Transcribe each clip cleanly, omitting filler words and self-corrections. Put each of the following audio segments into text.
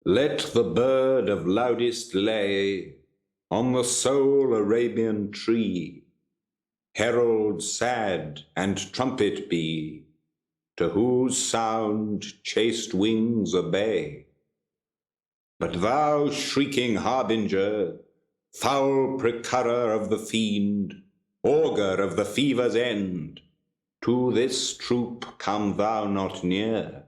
Let the bird of loudest lay on the sole Arabian tree, herald sad and trumpet be, to whose sound chaste wings obey. But thou, shrieking harbinger, foul precurrer of the fiend, augur of the fever's end, to this troop come thou not near.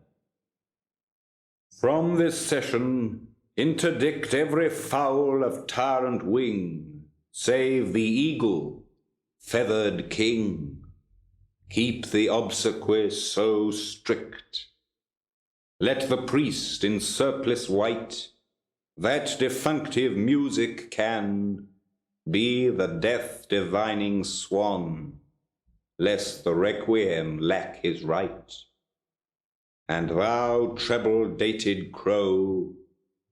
From this session interdict every fowl of tyrant wing, save the eagle, feathered king. Keep the obsequies so strict. Let the priest in surplice white, that defunctive music can, be the death-divining swan, lest the requiem lack his right. And thou, treble-dated crow,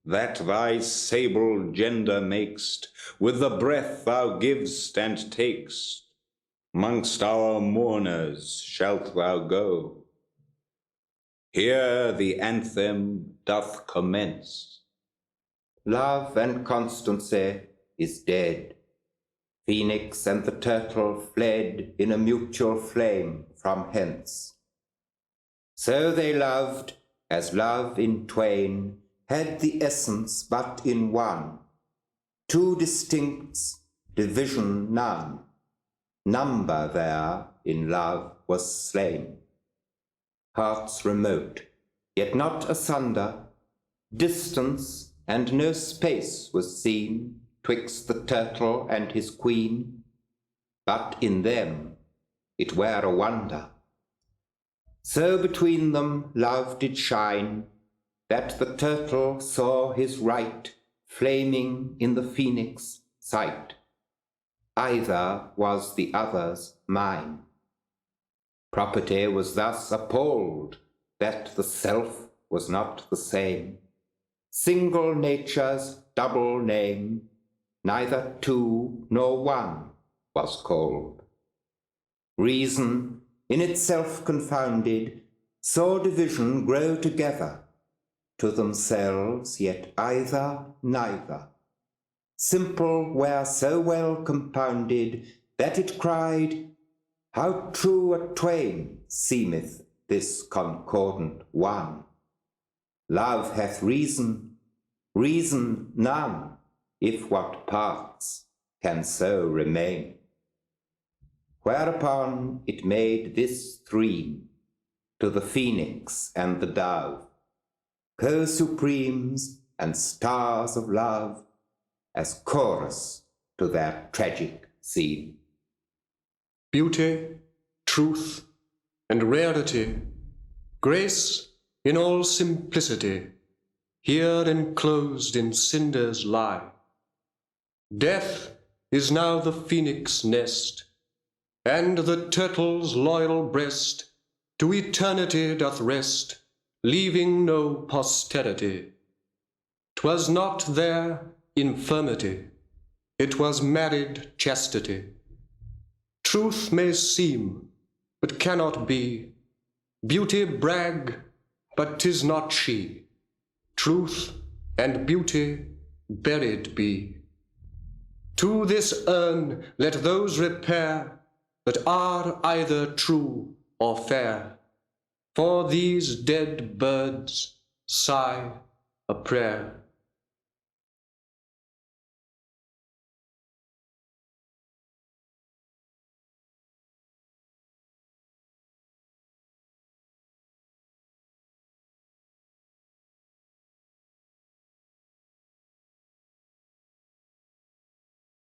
that thy sable gender mak'st, with the breath thou giv'st and tak'st, 'mongst our mourners shalt thou go. Here the anthem doth commence. Love and constancy is dead. Phoenix and the turtle fled in a mutual flame from hence. So they loved, as love in twain had the essence but in one. Two distincts, division none. Number there in love was slain. Hearts remote, yet not asunder, distance and no space was seen twixt the turtle and his queen, but in them it were a wonder. So between them love did shine, that the turtle saw his right flaming in the phoenix' sight. Either was the other's mine. Property was thus appalled, that the self was not the same. Single nature's double name, neither two nor one was called. Reason, in itself confounded, saw division grow together, to themselves yet either neither. Simple were so well compounded, that it cried, how true a twain seemeth this concordant one. Love hath reason, reason none, if what parts can so remain. Whereupon it made this theme to the phoenix and the dove, co-supremes and stars of love, as chorus to their tragic scene. Beauty, truth, and rarity, grace in all simplicity, here enclosed in cinders lie. Death is now the phoenix' nest, and the turtle's loyal breast to eternity doth rest, leaving no posterity. 'Twas not their infirmity, it was married chastity. Truth may seem, but cannot be. Beauty brag, but 'tis not she. Truth and beauty buried be. To this urn let those repair that are either true or fair. For these dead birds sigh a prayer.